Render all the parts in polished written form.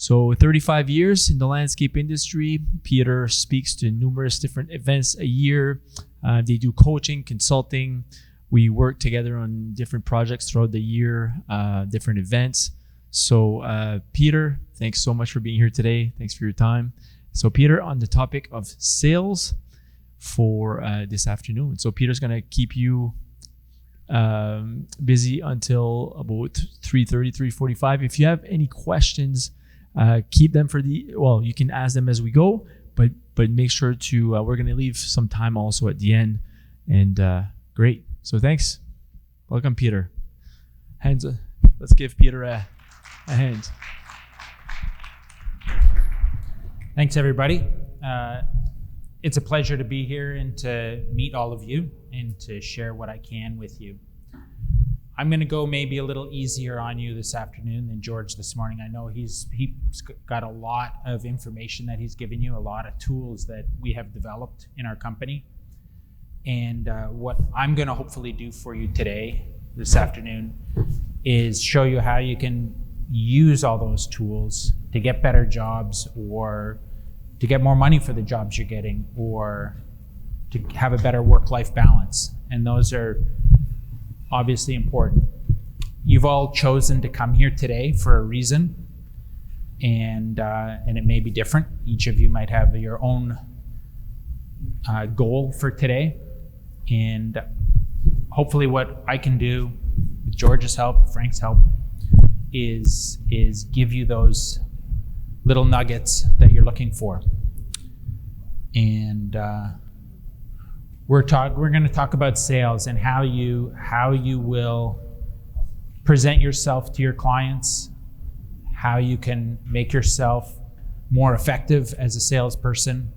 So 35 years in the landscape industry. Peter speaks to numerous different events a year. They do coaching, consulting. We work together on different projects throughout the year, different events. So Peter, thanks so much for being here today. Thanks for your time. So Peter, on the topic of sales for this afternoon. So Peter's going to keep you busy until about 3:30, 3:45. If you have any questions, keep them you can ask them as we go, but make sure to, we're going to leave some time also at the end. And great. So thanks. Welcome, Peter. Hands. Let's give Peter a hand. Thanks, everybody. It's a pleasure to be here and to meet all of you and to share what I can with you. I'm going to go maybe a little easier on you this afternoon than George this morning. I know he's got a lot of information that he's given you, a lot of tools that we have developed in our company. And what I'm going to hopefully do for you today, this afternoon, is show you how you can use all those tools to get better jobs, or to get more money for the jobs you're getting, or to have a better work-life balance. And those are obviously important. You've all chosen to come here today for a reason, and it may be different. Each of you might have your own goal for today. And hopefully what I can do with George's help, Frank's help, is give you those little nuggets that you're looking for. And we're going to talk about sales and how you will present yourself to your clients, how you can make yourself more effective as a salesperson,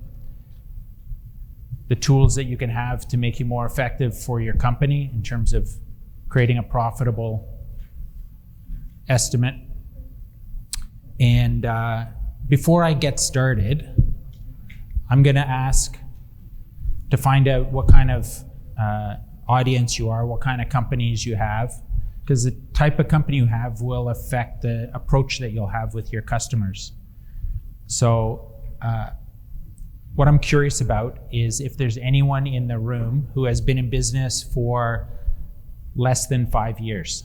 the tools that you can have to make you more effective for your company in terms of creating a profitable estimate. And before I get started, I'm going to ask to find out what kind of audience you are, what kind of companies you have, because the type of company you have will affect the approach that you'll have with your customers. So what I'm curious about is if there's anyone in the room who has been in business for less than 5 years.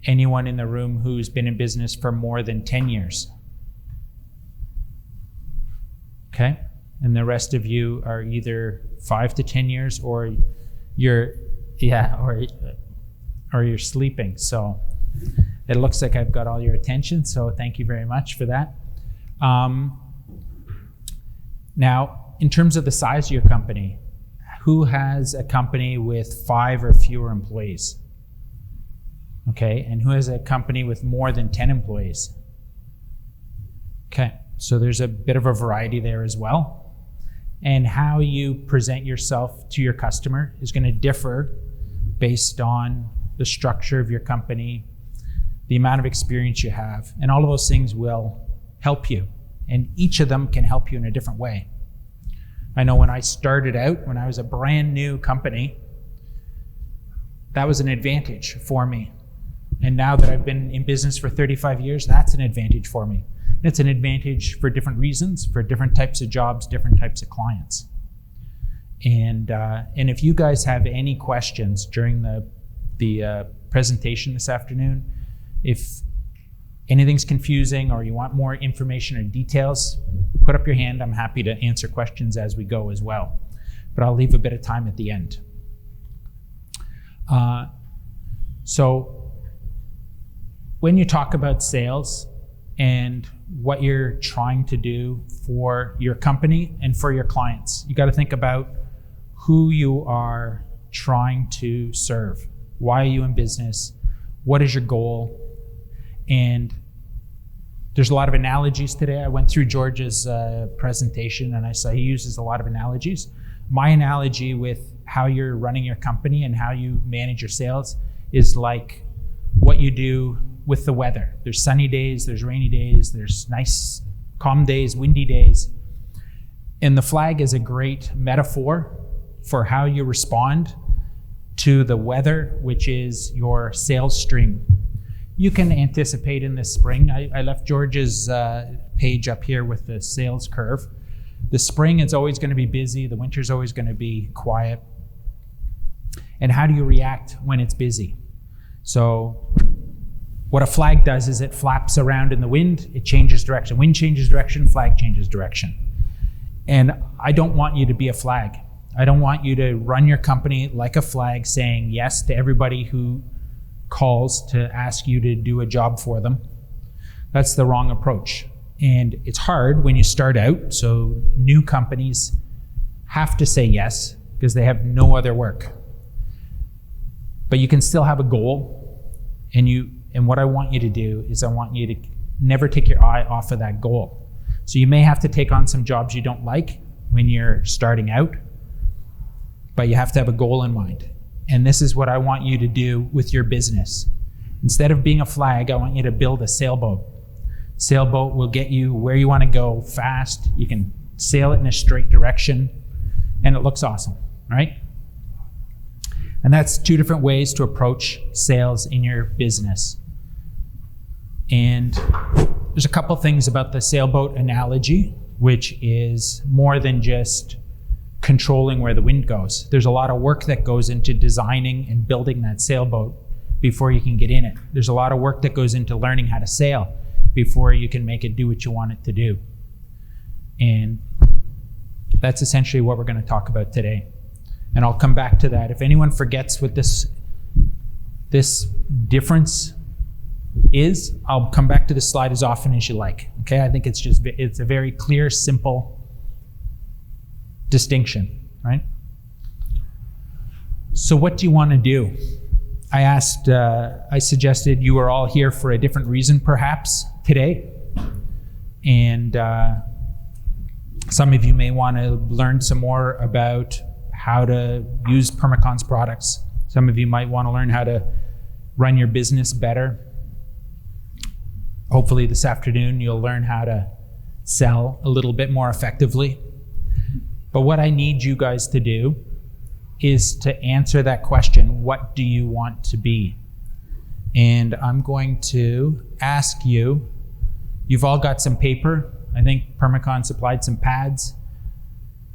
Anyone in the room who's been in business for more than 10 years. Okay? And the rest of you are either 5 to 10 years or you're sleeping. So it looks like I've got all your attention, so thank you very much for that. Now, in terms of the size of your company, who has a company with 5 or fewer employees? Okay, and who has a company with more than 10 employees? Okay, so there's a bit of a variety there as well. And how you present yourself to your customer is going to differ based on the structure of your company, the amount of experience you have, and all of those things will help you. And each of them can help you in a different way. I know when I started out, when I was a brand new company, that was an advantage for me. And now that I've been in business for 35 years, that's an advantage for me. And it's an advantage for different reasons, for different types of jobs, different types of clients. And if you guys have any questions during the presentation this afternoon, if anything's confusing or you want more information or details, put up your hand. I'm happy to answer questions as we go as well. But I'll leave a bit of time at the end. So when you talk about sales and what you're trying to do for your company and for your clients, you got to think about who you are trying to serve. Why are you in business? What is your goal? And there's a lot of analogies today. I went through George's presentation and I saw he uses a lot of analogies. My analogy with how you're running your company and how you manage your sales is like what you do with the weather. There's sunny days, there's rainy days, there's nice calm days, windy days. And the flag is a great metaphor for how you respond to the weather, which is your sales stream. you can anticipate in the spring. I left George's page up here with the sales curve. The spring is always going to be busy. The winter's always going to be quiet. And how do you react when it's busy? So what a flag does is it flaps around in the wind. It changes direction. Wind changes direction, flag changes direction. And I don't want you to be a flag. I don't want you to run your company like a flag, saying yes to everybody who calls to ask you to do a job for them. That's the wrong approach. And it's hard when you start out. So new companies have to say yes because they have no other work. But you can still have a goal. And what I want you to do is I want you to never take your eye off of that goal. So you may have to take on some jobs you don't like when you're starting out, but you have to have a goal in mind. And this is what I want you to do with your business. Instead of being a flag, I want you to build a sailboat. Sailboat will get you where you want to go fast. You can sail it in a straight direction, and it looks awesome, right? And that's two different ways to approach sales in your business. And there's a couple things about the sailboat analogy, which is more than just controlling where the wind goes. There's a lot of work that goes into designing and building that sailboat before you can get in it. There's a lot of work that goes into learning how to sail before you can make it do what you want it to do. And that's essentially what we're going to talk about today. And I'll come back to that. If anyone forgets what this difference is, I'll come back to this slide as often as you like. Okay, I think it's a very clear, simple distinction, right? So what do you want to do? I suggested you are all here for a different reason perhaps today. And some of you may want to learn some more about how to use Permacon's products. Some of you might want to learn how to run your business better. Hopefully this afternoon you'll learn how to sell a little bit more effectively. But what I need you guys to do is to answer that question, what do you want to be? And I'm going to ask you, you've all got some paper. I think Permacon supplied some pads.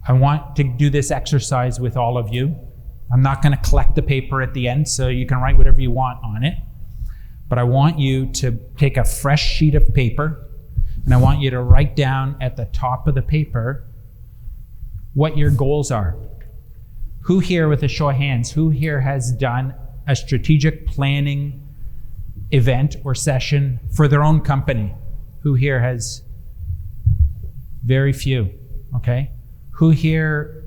I want to do this exercise with all of you. I'm not going to collect the paper at the end, so you can write whatever you want on it. But I want you to take a fresh sheet of paper, and I want you to write down at the top of the paper what your goals are. Who here, with a show of hands, who here has done a strategic planning event or session for their own company? Who here has? Very few, okay? Who here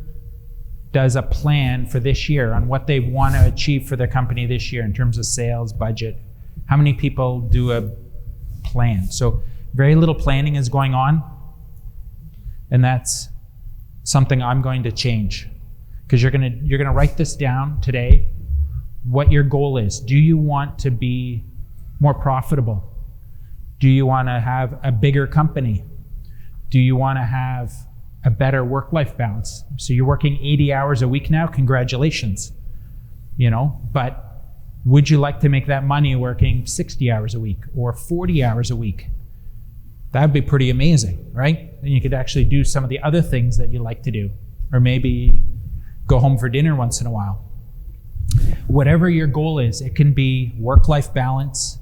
does a plan for this year on what they want to achieve for their company this year in terms of sales, budget? How many people do a plan? So very little planning is going on, and that's something I'm going to change, because you're gonna write this down today, what your goal is. Do you want to be more profitable? Do you want to have a bigger company? Do you want to have a better work-life balance? So you're working 80 hours a week now, congratulations, but would you like to make that money working 60 hours a week or 40 hours a week? That'd be pretty amazing, right? Then you could actually do some of the other things that you like to do, or maybe go home for dinner once in a while. Whatever your goal is, it can be work-life balance,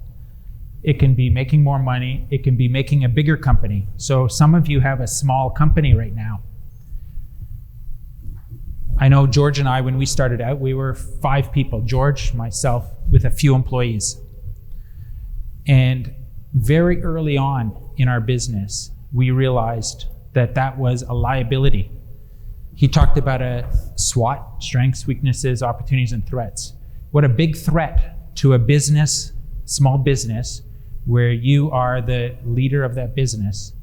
it can be making more money, it can be making a bigger company. So some of you have a small company right now. I know George and I, when we started out, we were 5 people, George, myself, with a few employees. And very early on in our business, we realized that that was a liability. He talked about a SWOT, strengths, weaknesses, opportunities, and threats. What a big threat to a business, small business, where you are the leader of that business,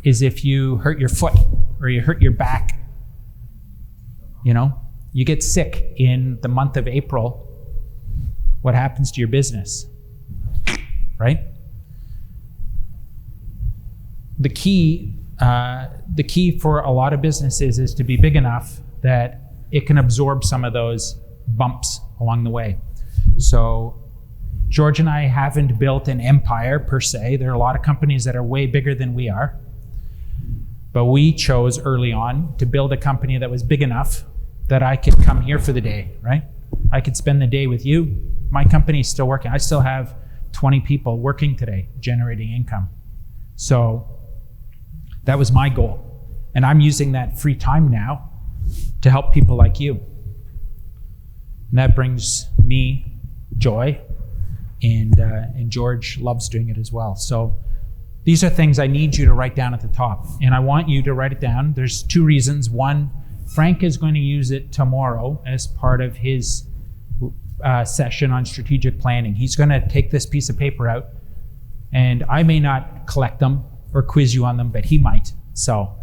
is if you hurt your foot or you hurt your back. You get sick in the month of April, what happens to your business, right? The key for a lot of businesses is to be big enough that it can absorb some of those bumps along the way. So George and I haven't built an empire per se. There are a lot of companies that are way bigger than we are. But we chose early on to build a company that was big enough that I could come here for the day, right? I could spend the day with you. My company is still working. I still have 20 people working today, generating income. So that was my goal. And I'm using that free time now to help people like you. And that brings me joy, and George loves doing it as well. So these are things I need you to write down at the top. And I want you to write it down. There's two reasons. One, Frank is going to use it tomorrow as part of his session on strategic planning. He's going to take this piece of paper out, and I may not collect them or quiz you on them, but he might. So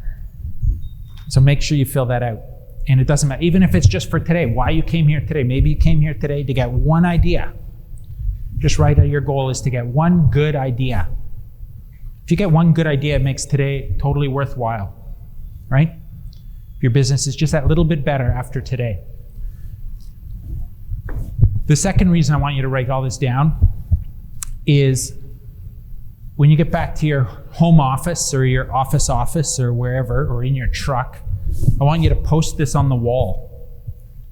make sure you fill that out. And it doesn't matter, even if it's just for today, why you came here today. Maybe you came here today to get one idea. Just write out your goal is to get one good idea. If you get one good idea, it makes today totally worthwhile, right? Your business is just that little bit better after today. The second reason I want you to write all this down is when you get back to your home office or your office or wherever, or in your truck, I want you to post this on the wall.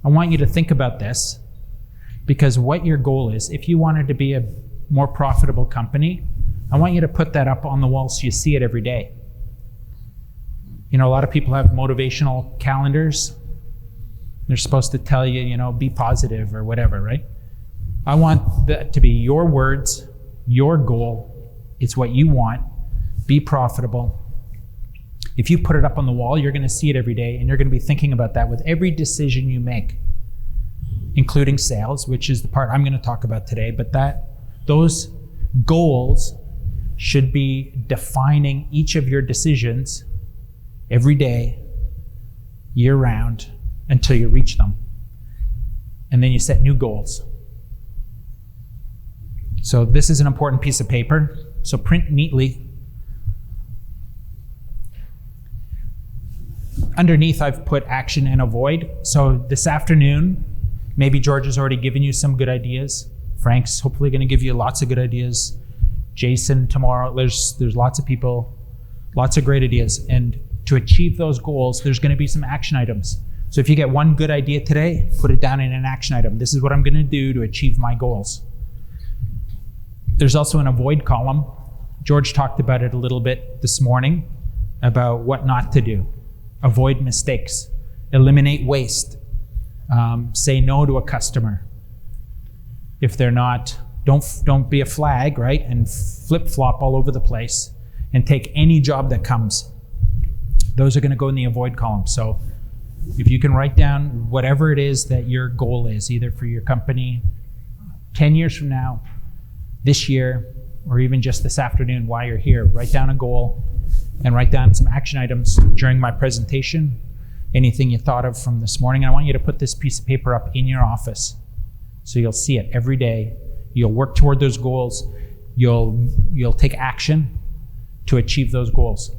I want you to think about this, because what your goal is, if you wanted to be a more profitable company, I want you to put that up on the wall so you see it every day. You know, a lot of people have motivational calendars. They're supposed to tell you, you know, be positive or whatever, right? I want that to be your words, your goal. It's what you want. Be profitable. If you put it up on the wall, you're going to see it every day, and you're going to be thinking about that with every decision you make, including sales, which is the part I'm going to talk about today. But those goals should be defining each of your decisions every day, year-round, until you reach them. And then you set new goals. So this is an important piece of paper. So print neatly. Underneath, I've put action and avoid. So this afternoon, maybe George has already given you some good ideas. Frank's hopefully going to give you lots of good ideas. Jason tomorrow. There's lots of people, lots of great ideas. And to achieve those goals, there's going to be some action items. So if you get one good idea today, put it down in an action item. This is what I'm going to do to achieve my goals. There's also an avoid column. George talked about it a little bit this morning, about what not to do. Avoid mistakes. Eliminate waste. Say no to a customer. If they're not, don't be a flag, right? And flip-flop all over the place and take any job that comes. Those are going to go in the avoid column. So if you can write down whatever it is that your goal is, either for your company 10 years from now, this year, or even just this afternoon while you're here, write down a goal and write down some action items during my presentation, anything you thought of from this morning. I want you to put this piece of paper up in your office so you'll see it every day. You'll work toward those goals. You'll take action to achieve those goals.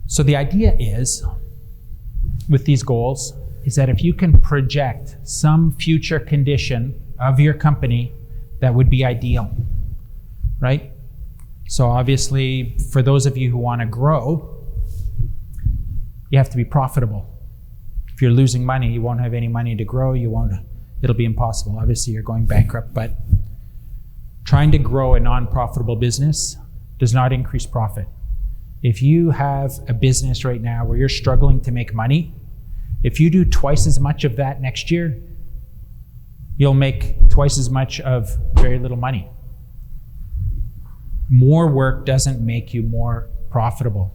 So the idea is, with these goals, is that if you can project some future condition of your company that would be ideal, right? So obviously, for those of you who want to grow, you have to be profitable. If you're losing money, you won't have any money to grow. It'll be impossible. Obviously, you're going bankrupt, but trying to grow a non-profitable business does not increase profit. If you have a business right now where you're struggling to make money, if you do twice as much of that next year, you'll make twice as much of very little money. More work doesn't make you more profitable.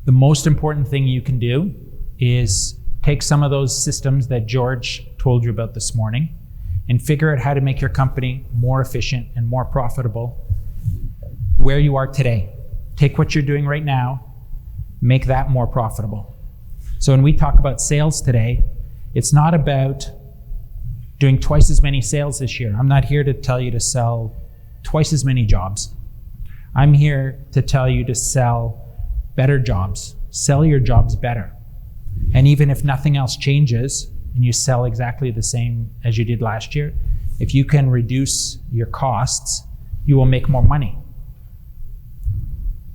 The most important thing you can do is take some of those systems that George told you about this morning and figure out how to make your company more efficient and more profitable where you are today. Take what you're doing right now, make that more profitable. So when we talk about sales today, it's not about doing twice as many sales this year. I'm not here to tell you to sell twice as many jobs. I'm here to tell you to sell better jobs. Sell your jobs better. And even if nothing else changes and you sell exactly the same as you did last year, if you can reduce your costs, you will make more money.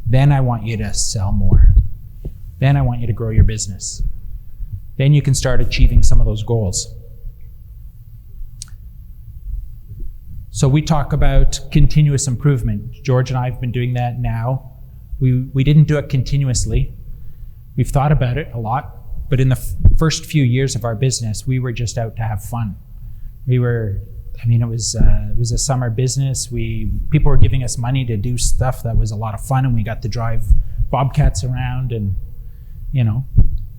Then I want you to sell more. Then I want you to grow your business. Then you can start achieving some of those goals. So we talk about continuous improvement. George and I have been doing that now. We didn't do it continuously. We've thought about it a lot, but in the first few years of our business, we were just out to have fun. It was a summer business. People were giving us money to do stuff that was a lot of fun, and we got to drive bobcats around, and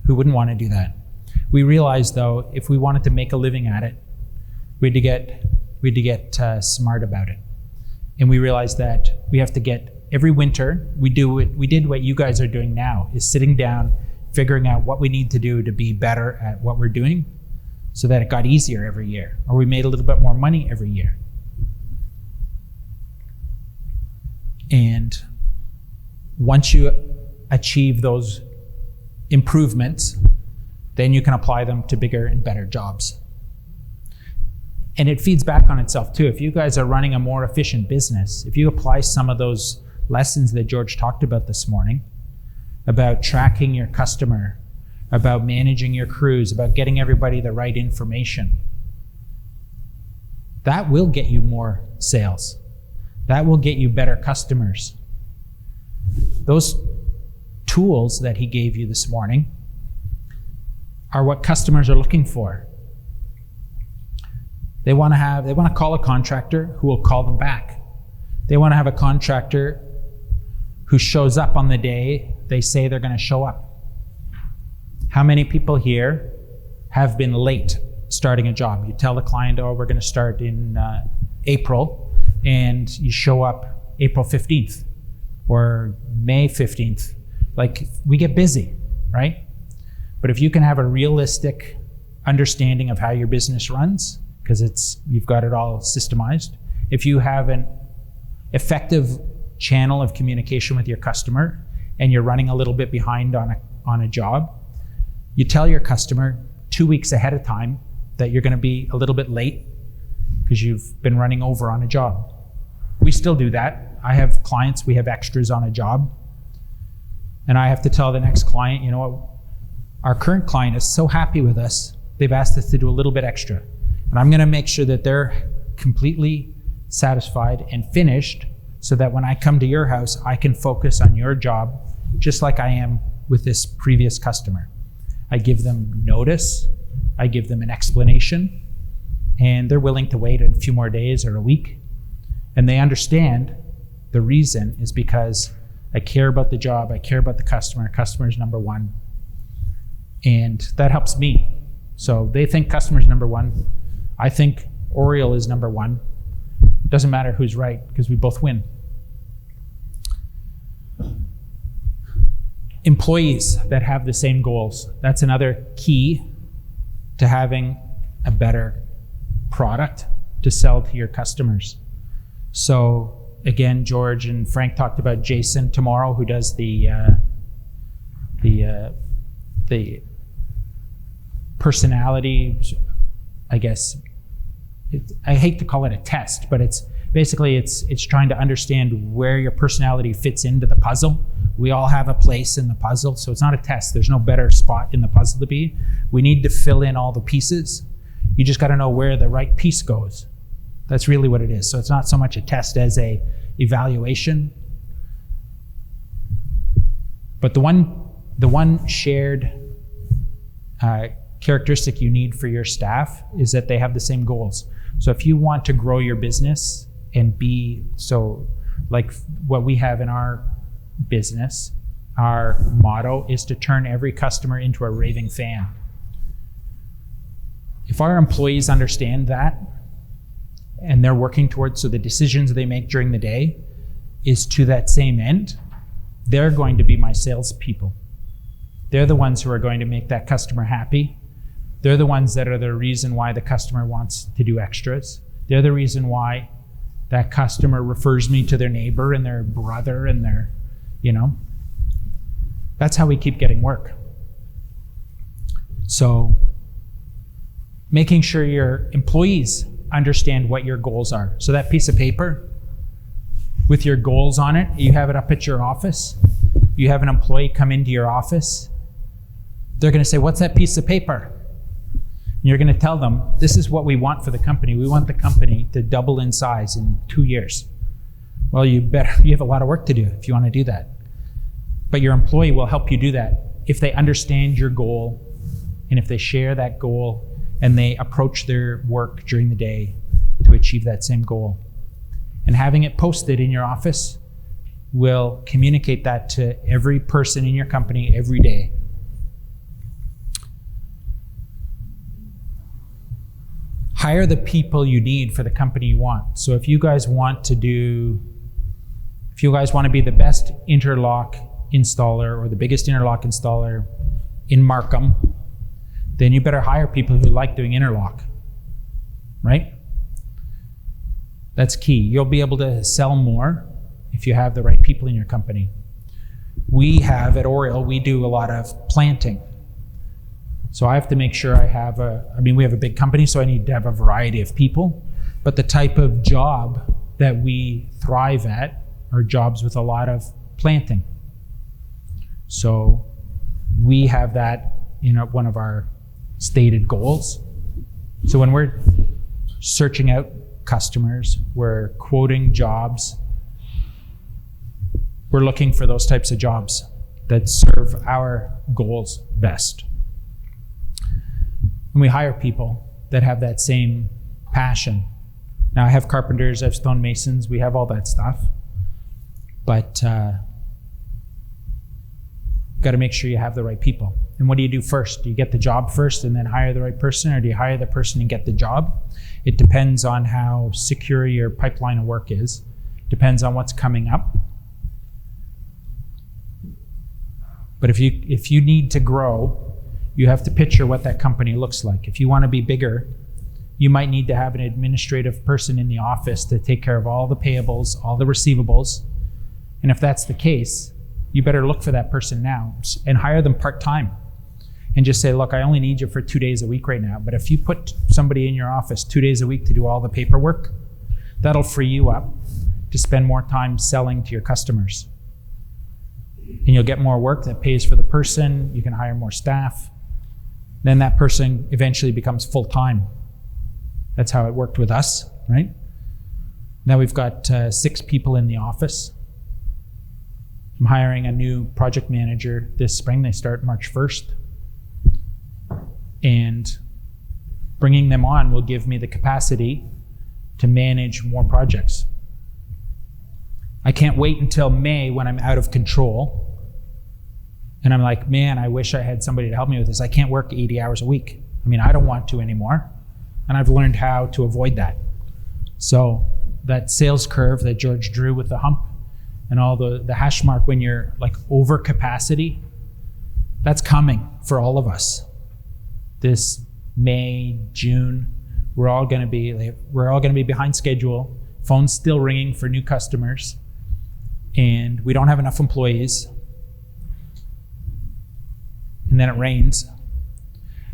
who wouldn't want to do that? We realized, though, if we wanted to make a living at it, we had to get smart about it. And we realized that we have to get, every winter, we did what you guys are doing now, is sitting down, figuring out what we need to do to be better at what we're doing, so that it got easier every year, or we made a little bit more money every year. And once you achieve those improvements, then you can apply them to bigger and better jobs. And it feeds back on itself too. If you guys are running a more efficient business, if you apply some of those lessons that George talked about this morning, about tracking your customer, about managing your crews, about getting everybody the right information, that will get you more sales. That will get you better customers. Those tools that he gave you this morning are what customers are looking for. They want to call a contractor who will call them back. They want to have a contractor who shows up on the day they say they're going to show up. How many people here have been late starting a job? You tell the client, we're going to start in April, and you show up April 15th or May 15th. We get busy, right? But if you can have a realistic understanding of how your business runs, because you've got it all systemized. If you have an effective channel of communication with your customer and you're running a little bit behind on a job, you tell your customer 2 weeks ahead of time that you're going to be a little bit late because you've been running over on a job. We still do that. I have clients, we have extras on a job, and I have to tell the next client, you know what, our current client is so happy with us, they've asked us to do a little bit extra. And I'm going to make sure that they're completely satisfied and finished so that when I come to your house, I can focus on your job just like I am with this previous customer. I give them notice, I give them an explanation, and they're willing to wait a few more days or a week. And they understand the reason is because I care about the job, I care about the customer is number one. And that helps me. So they think customer's number one. I think Oriole is number one. It doesn't matter who's right because we both win. Employees that have the same goals. That's another key to having a better product to sell to your customers. So again, George and Frank talked about Jason tomorrow, who does the personality, I guess. I hate to call it a test, but it's trying to understand where your personality fits into the puzzle. We all have a place in the puzzle, so it's not a test. There's no better spot in the puzzle to be. We need to fill in all the pieces. You just got to know where the right piece goes. That's really what it is. So it's not so much a test as a evaluation. But the one shared characteristic you need for your staff is that they have the same goals. So if you want to grow your business and be, so like what we have in our business, our motto is to turn every customer into a raving fan. If our employees understand that and they're working towards, so the decisions they make during the day is to that same end, they're going to be my salespeople. They're the ones who are going to make that customer happy. They're the ones that are the reason why the customer wants to do extras. They're the reason why that customer refers me to their neighbor and their brother and their, That's how we keep getting work. So making sure your employees understand what your goals are. So that piece of paper with your goals on it, you have it up at your office. You have an employee come into your office. They're going to say, what's that piece of paper? And you're going to tell them, this is what we want for the company. We want the company to double in size in 2 years. Well, you have a lot of work to do if you want to do that. But your employee will help you do that if they understand your goal and if they share that goal and they approach their work during the day to achieve that same goal. And having it posted in your office will communicate that to every person in your company every day. Hire the people you need for the company you want. So if you guys want to be the best interlock installer or the biggest interlock installer in Markham, then you better hire people who like doing interlock, right? That's key. You'll be able to sell more if you have the right people in your company. We have at Oriel, we do a lot of planting. So I have to make sure we have a big company, so I need to have a variety of people. But the type of job that we thrive at are jobs with a lot of planting. So we have that in one of our stated goals. So when we're searching out customers, we're quoting jobs, we're looking for those types of jobs that serve our goals best. And we hire people that have that same passion. Now I have carpenters, I have stonemasons, we have all that stuff. But got to make sure you have the right people. And what do you do first? Do you get the job first and then hire the right person, or do you hire the person and get the job? It depends on how secure your pipeline of work is. Depends on what's coming up. But if you need to grow, you have to picture what that company looks like. If you want to be bigger, you might need to have an administrative person in the office to take care of all the payables, all the receivables. And if that's the case, you better look for that person now and hire them part-time. And just say, look, I only need you for 2 days a week right now. But if you put somebody in your office 2 days a week to do all the paperwork, that'll free you up to spend more time selling to your customers. And you'll get more work that pays for the person. You can hire more staff. Then that person eventually becomes full-time. That's how it worked with us, right? Now we've got 6 people in the office. I'm hiring a new project manager this spring. They start March 1st. And bringing them on will give me the capacity to manage more projects. I can't wait until May when I'm out of control. And I'm like, man, I wish I had somebody to help me with this. I can't work 80 hours a week. I mean, I don't want to anymore. And I've learned how to avoid that. So that sales curve that George drew with the hump and all the hash mark when you're like over capacity, that's coming for all of us. This May, June, we're all going to be behind schedule. Phone's still ringing for new customers, and we don't have enough employees. And then it rains.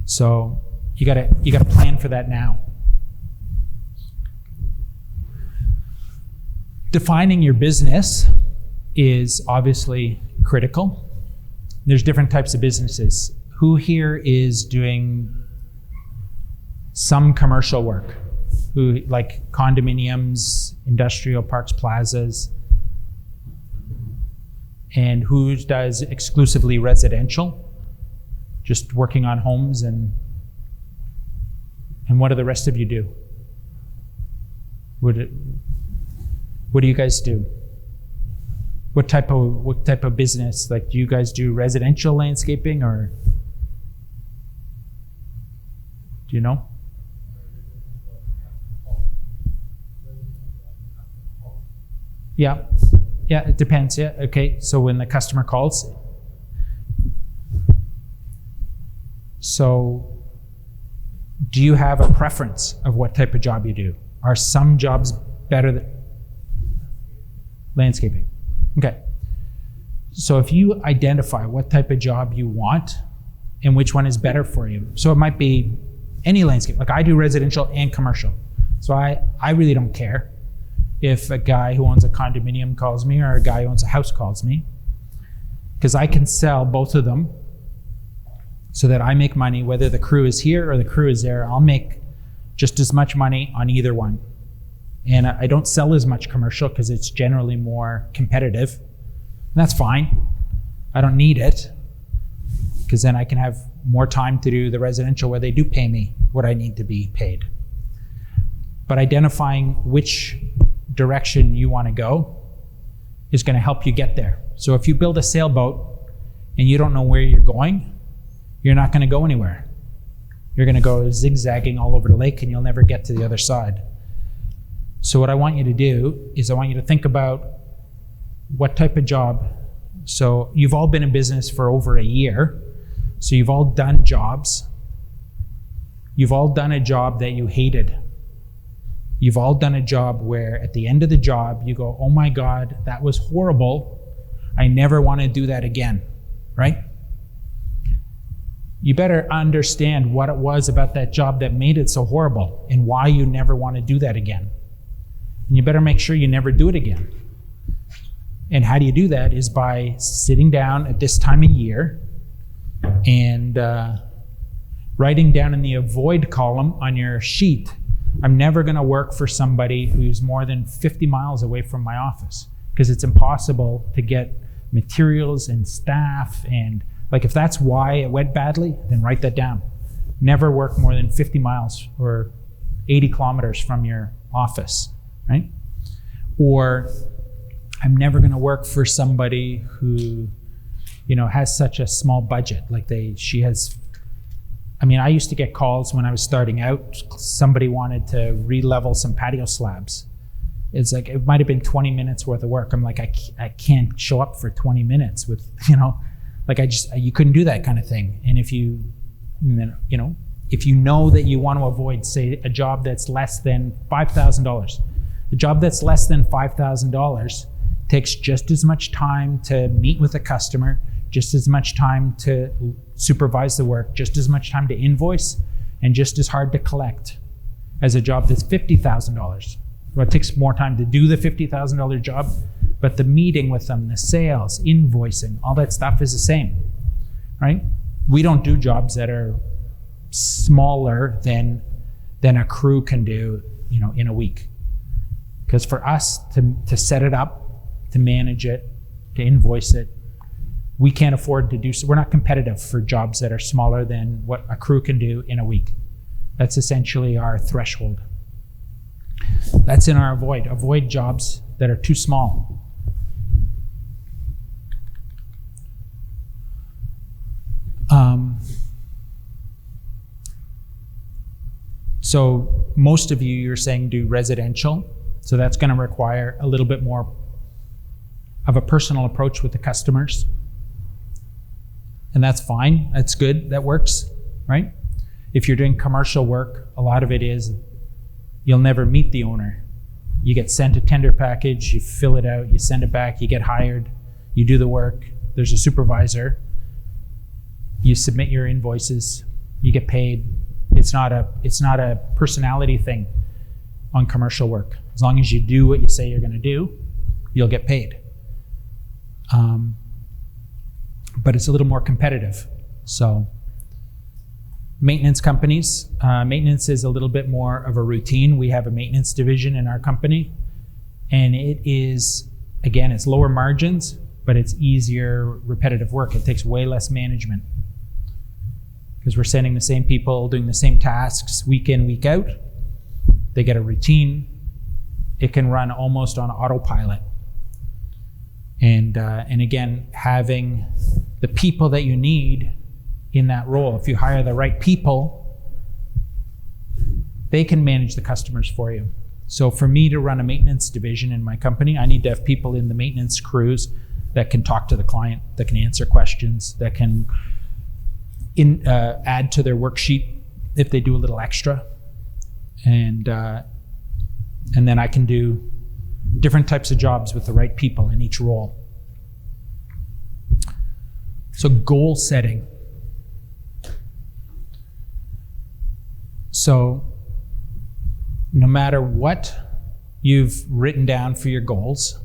So you gotta plan for that now. Defining your business is obviously critical. There's different types of businesses. Who here is doing some commercial work? Who, like condominiums, industrial parks, plazas? And who does exclusively residential? Just working on homes, and what do the rest of you do? What do you guys do? What type of business? Like, do you guys do residential landscaping, or do you know? Yeah, it depends. Yeah, okay. So when the customer calls, so do you have a preference of what type of job you do? Are some jobs better than landscaping? Okay. So if you identify what type of job you want and which one is better for you. So it might be any landscape. Like I do residential and commercial. So I really don't care if a guy who owns a condominium calls me or a guy who owns a house calls me, because I can sell both of them so that I make money, whether the crew is here or the crew is there. I'll make just as much money on either one. And I don't sell as much commercial because it's generally more competitive. And that's fine. I don't need it, because then I can have more time to do the residential where they do pay me what I need to be paid. But identifying which direction you want to go is going to help you get there. So if you build a sailboat and you don't know where you're going, you're not going to go anywhere. You're going to go zigzagging all over the lake and you'll never get to the other side. So what I want you to do is I want you to think about what type of job. So you've all been in business for over a year. So you've all done jobs. You've all done a job that you hated. You've all done a job where at the end of the job, you go, oh my God, that was horrible. I never want to do that again, right? You better understand what it was about that job that made it so horrible and why you never want to do that again. And you better make sure you never do it again. And how do you do that is by sitting down at this time of year and writing down in the avoid column on your sheet, I'm never going to work for somebody who's more than 50 miles away from my office, because it's impossible to get materials and staff. And like, if that's why it went badly, then write that down. Never work more than 50 miles or 80 kilometers from your office, right? Or I'm never going to work for somebody who, you know, has such a small budget. Like I used to get calls when I was starting out. Somebody wanted to re-level some patio slabs. It's like, it might have been 20 minutes worth of work. I'm like, I can't show up for 20 minutes with, you know, like you couldn't do that kind of thing. And if you know that you want to avoid, say, a job that's less than $5,000, a job that's less than $5,000 takes just as much time to meet with a customer, just as much time to supervise the work, just as much time to invoice, and just as hard to collect as a job that's $50,000. Well, it takes more time to do the $50,000 job, but the meeting with them, the sales, invoicing, all that stuff is the same, right? We don't do jobs that are smaller than a crew can do, you know, in a week. Because for us to set it up, to manage it, to invoice it, we can't afford to do so. We're not competitive for jobs that are smaller than what a crew can do in a week. That's essentially our threshold. That's in our avoid. Avoid jobs that are too small. So most of you're saying do residential. So that's going to require a little bit more of a personal approach with the customers. And that's fine. That's good. That works, right? If you're doing commercial work, a lot of it is you'll never meet the owner. You get sent a tender package, you fill it out, you send it back, you get hired, you do the work, there's a supervisor, you submit your invoices, you get paid. It's not a personality thing on commercial work. As long as you do what you say you're going to do, you'll get paid. But it's a little more competitive. So maintenance companies, maintenance is a little bit more of a routine. We have a maintenance division in our company, and it is, again, it's lower margins, but it's easier repetitive work. It takes way less management because we're sending the same people doing the same tasks week in, week out. They get a routine. It can run almost on autopilot. And again, having the people that you need in that role, if you hire the right people, they can manage the customers for you. So for me to run a maintenance division in my company, I need to have people in the maintenance crews that can talk to the client, that can answer questions, that can add to their worksheet if they do a little extra. And then I can do different types of jobs with the right people in each role. So goal setting. So no matter what you've written down for your goals,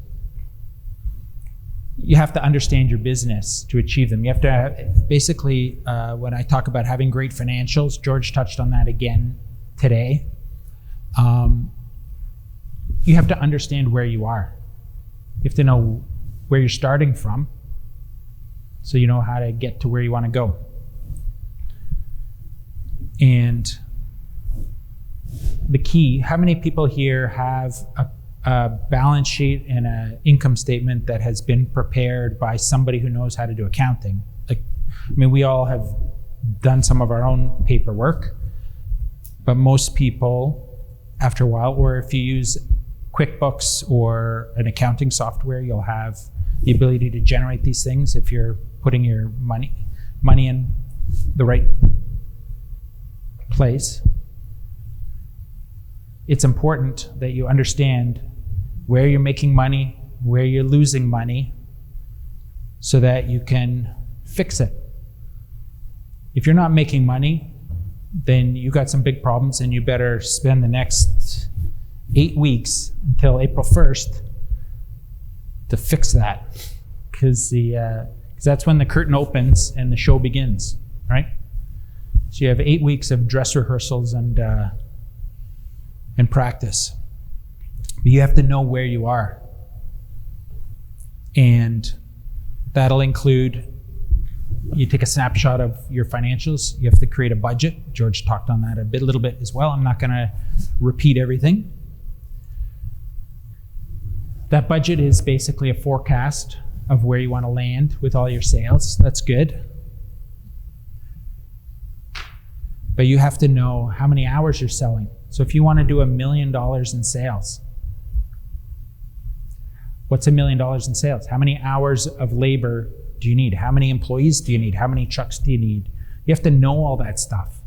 you have to understand your business to achieve them. You have to basically, when I talk about having great financials, George touched on that again today. You have to understand where you are. You have to know where you're starting from so you know how to get to where you want to go. And the key, how many people here have a balance sheet and an income statement that has been prepared by somebody who knows how to do accounting? Like, I mean, we all have done some of our own paperwork, but most people, after a while, or if you use QuickBooks or an accounting software, you'll have the ability to generate these things if you're putting your money in the right place. It's important that you understand where you're making money, where you're losing money, so that you can fix it. If you're not making money, then you got some big problems, and you better spend the next 8 weeks until April 1st to fix that, because that's when the curtain opens and the show begins, right? So you have 8 weeks of dress rehearsals and practice. But you have to know where you are. And that'll include, you take a snapshot of your financials. You have to create a budget. George talked on that a little bit as well. I'm not going to repeat everything. That budget is basically a forecast of where you want to land with all your sales. That's good. But you have to know how many hours you're selling. So if you want to do $1 million in sales, what's $1 million in sales? How many hours of labor do you need? How many employees do you need? How many trucks do you need? You have to know all that stuff.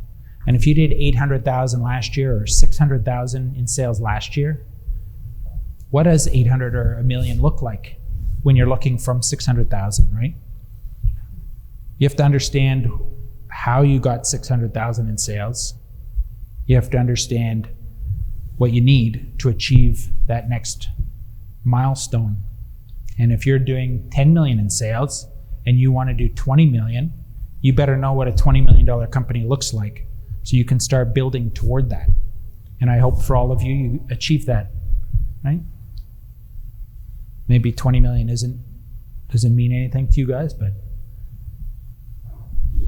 And if you did 800,000 last year or 600,000 in sales last year, what does 800 or $1 million look like when you're looking from 600,000, right? You have to understand how you got 600,000 in sales. You have to understand what you need to achieve that next milestone. And if you're doing 10 million in sales and you want to do 20 million, you better know what a $20 million company looks like so you can start building toward that. And I hope for all of you, you achieve that, right? Maybe 20 million doesn't mean anything to you guys, but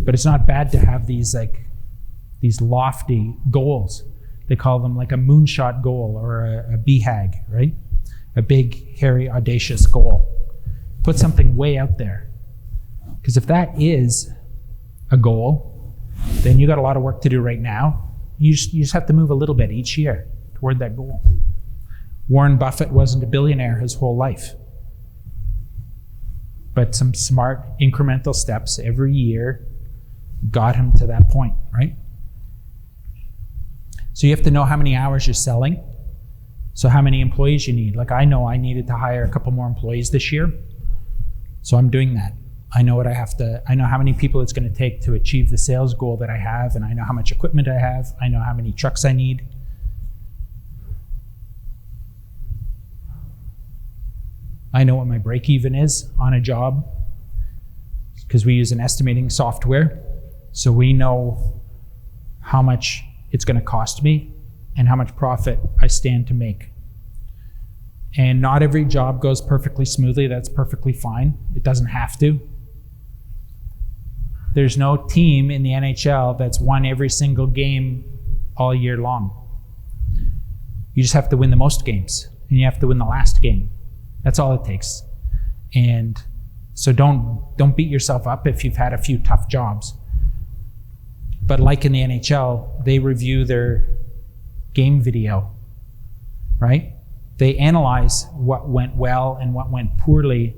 it's not bad to have these lofty goals. They call them like a moonshot goal or a BHAG, right? A big, hairy, audacious goal. Put something way out there. Because if that is a goal, then you got a lot of work to do right now. You just have to move a little bit each year toward that goal. Warren Buffett wasn't a billionaire his whole life. But some smart incremental steps every year got him to that point, right? So you have to know how many hours you're selling. So how many employees you need. Like I know I needed to hire a couple more employees this year. So I'm doing that. I know how many people it's going to take to achieve the sales goal that I have, and I know how much equipment I have. I know how many trucks I need. I know what my break even is on a job because we use an estimating software. So we know how much it's going to cost me and how much profit I stand to make. And not every job goes perfectly smoothly. That's perfectly fine. It doesn't have to. There's no team in the NHL that's won every single game all year long. You just have to win the most games, and you have to win the last game. That's all it takes. And so don't beat yourself up if you've had a few tough jobs. But like in the NHL, they review their game video, right? They analyze what went well and what went poorly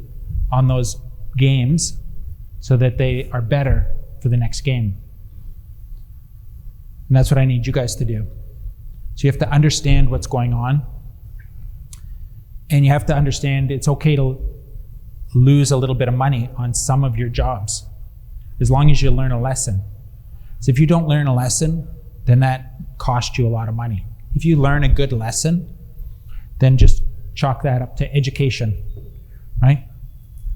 on those games so that they are better for the next game. And that's what I need you guys to do. So you have to understand what's going on. And you have to understand it's okay to lose a little bit of money on some of your jobs, as long as you learn a lesson. So if you don't learn a lesson, then that cost you a lot of money. If you learn a good lesson, then just chalk that up to education, right?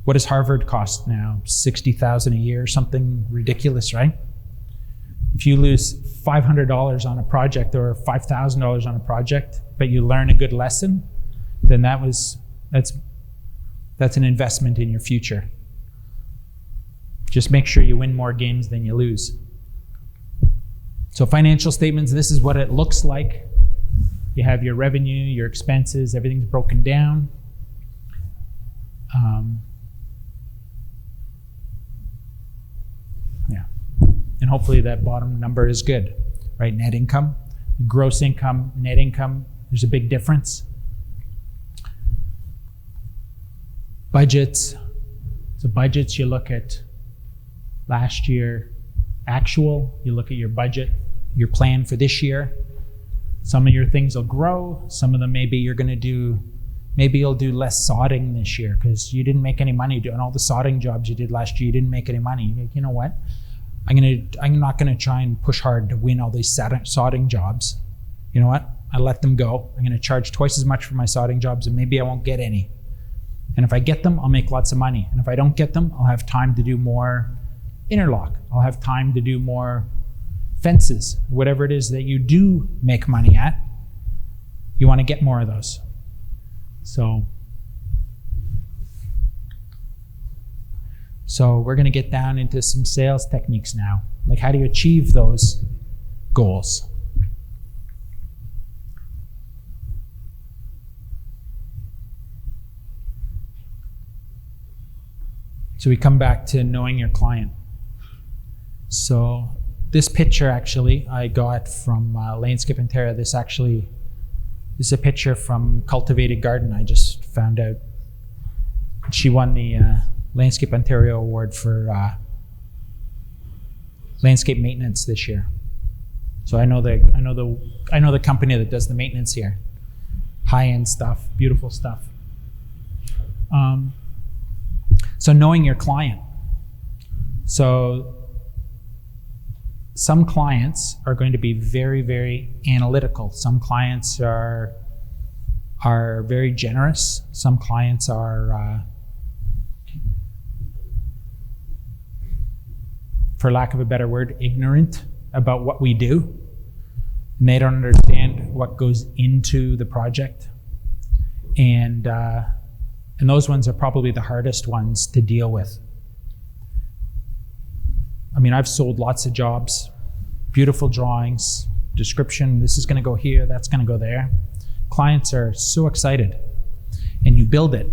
What does Harvard cost now? $60,000 a year, something ridiculous, right? If you lose $500 on a project or $5,000 on a project, but you learn a good lesson, then that's an investment in your future. Just make sure you win more games than you lose. So financial statements, this is what it looks like. You have your revenue, your expenses, everything's broken down. Yeah. And hopefully that bottom number is good, right? Net income, gross income, net income, there's a big difference. Budgets. So budgets, you look at last year actual, you look at your budget, your plan for this year. Some of your things will grow. Some of them maybe you'll do less sodding this year because you didn't make any money doing all the sodding jobs you did last year. You didn't make any money. You're like, you know what? I'm not gonna try and push hard to win all these sodding jobs. You know what? I let them go. I'm gonna charge twice as much for my sodding jobs and maybe I won't get any. And if I get them, I'll make lots of money. And if I don't get them, I'll have time to do more interlock. I'll have time to do more fences, whatever it is that you do make money at, you want to get more of those. So we're going to get down into some sales techniques now. Like, how do you achieve those goals? So we come back to knowing your client. So this picture actually I got from Landscape Ontario. This is a picture from Cultivated Garden. I just found out she won the Landscape Ontario Award for landscape maintenance this year. So I know the company that does the maintenance here. High-end stuff, beautiful stuff. So knowing your client. So some clients are going to be very, very analytical. Some clients are very generous. Some clients are, for lack of a better word, ignorant about what we do. And they don't understand what goes into the project. And those ones are probably the hardest ones to deal with. I mean, I've sold lots of jobs, beautiful drawings, description, this is gonna go here, that's gonna go there. Clients are so excited, and you build it,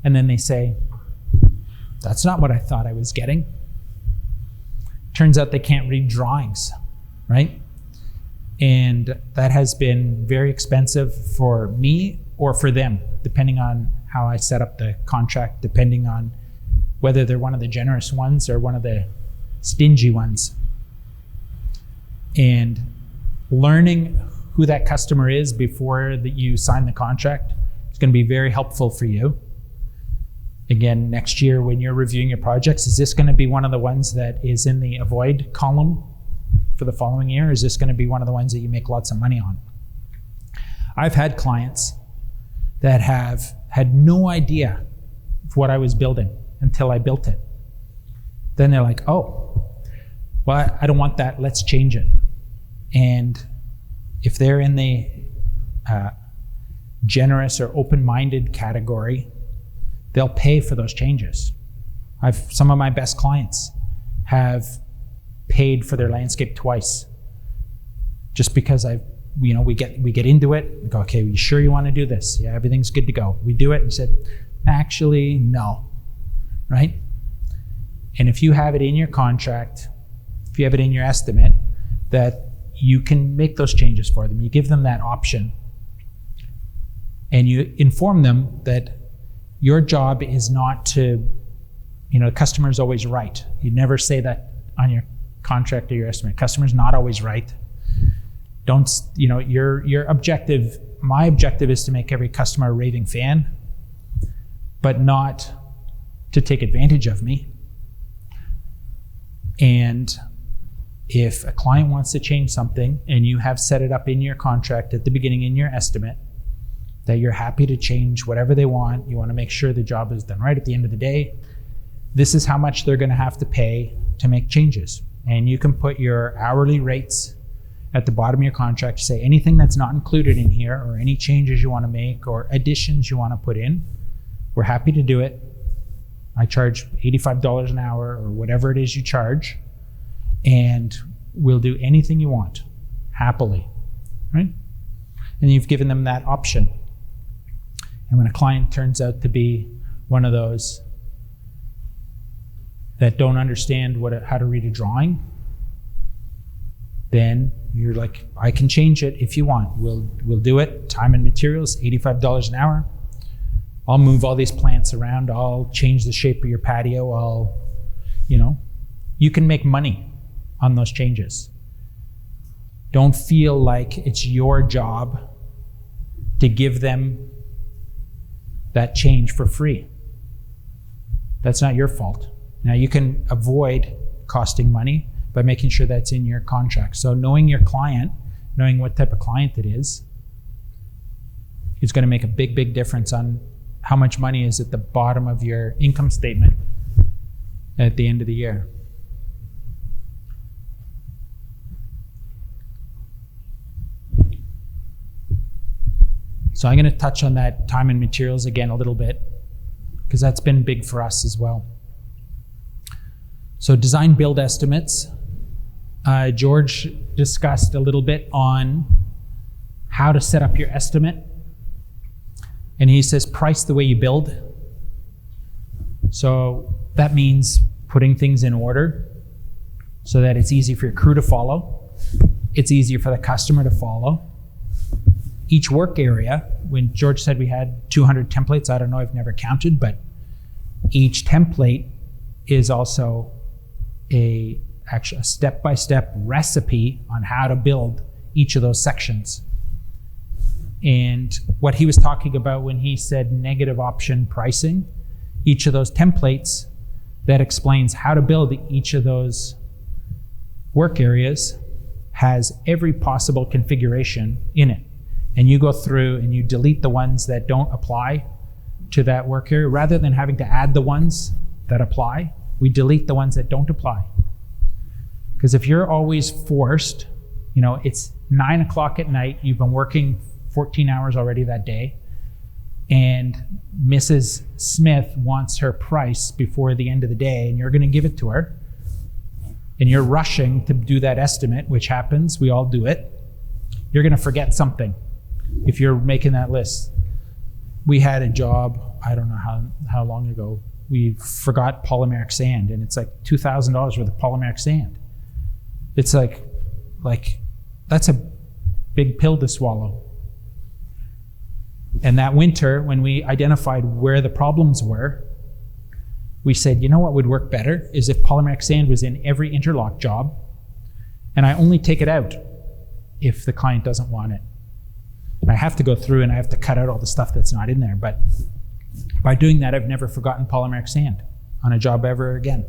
and then they say, that's not what I thought I was getting. Turns out they can't read drawings, right? And that has been very expensive for me or for them, depending on how I set up the contract, depending on whether they're one of the generous ones or one of the stingy ones. And learning who that customer is before that you sign the contract is going to be very helpful for you. Again, next year when you're reviewing your projects, is this going to be one of the ones that is in the avoid column for the following year? Or is this going to be one of the ones that you make lots of money on? I've had clients that have had no idea of what I was building until I built it. Then they're like, oh, well, I don't want that, let's change it. And if they're in the generous or open-minded category, they'll pay for those changes. Some of my best clients have paid for their landscape twice, just because we get into it, we go, okay, you sure you want to do this? Yeah, everything's good to go. We do it, and said, actually, no, right? And if you have it in your contract, if you have it in your estimate, that you can make those changes for them. You give them that option. And you inform them that your job is not to, the customer's always right. You never say that on your contract or your estimate. Customer's not always right. Don't, your objective, my objective is to make every customer a raving fan, but not to take advantage of me. And if a client wants to change something and you have set it up in your contract at the beginning in your estimate, that you're happy to change whatever they want, you want to make sure the job is done right at the end of the day, this is how much they're going to have to pay to make changes. And you can put your hourly rates at the bottom of your contract, say anything that's not included in here or any changes you want to make or additions you want to put in, we're happy to do it. I charge $85 an hour or whatever it is you charge, and we'll do anything you want happily, right? And you've given them that option. And when a client turns out to be one of those that don't understand how to read a drawing, then you're like, I can change it if you want. We'll do it. Time and materials, $85 an hour. I'll move all these plants around. I'll change the shape of your patio. You can make money on those changes. Don't feel like it's your job to give them that change for free. That's not your fault. Now you can avoid costing money by making sure that's in your contract. So knowing your client, knowing what type of client it is going to make a big, big difference on how much money is at the bottom of your income statement at the end of the year. So I'm going to touch on that time and materials again a little bit, because that's been big for us as well. So design build estimates. George discussed a little bit on how to set up your estimate. And he says price the way you build. So that means putting things in order so that it's easy for your crew to follow. It's easier for the customer to follow. Each work area, when George said we had 200 templates, I don't know, I've never counted, but each template is also a step-by-step recipe on how to build each of those sections. And what he was talking about when he said negative option pricing, each of those templates that explains how to build each of those work areas has every possible configuration in it. And you go through and you delete the ones that don't apply to that work area. Rather than having to add the ones that apply, we delete the ones that don't apply. Because if you're always forced, it's 9 o'clock at night, you've been working 14 hours already that day, and Mrs. Smith wants her price before the end of the day, and you're going to give it to her, and you're rushing to do that estimate, which happens, we all do it, you're going to forget something if you're making that list. We had a job, I don't know how long ago, we forgot polymeric sand, and it's like $2,000 worth of polymeric sand. It's like that's a big pill to swallow. And that winter, when we identified where the problems were, we said, what would work better is if polymeric sand was in every interlock job, and I only take it out if the client doesn't want it. And I have to go through and I have to cut out all the stuff that's not in there. But by doing that, I've never forgotten polymeric sand on a job ever again.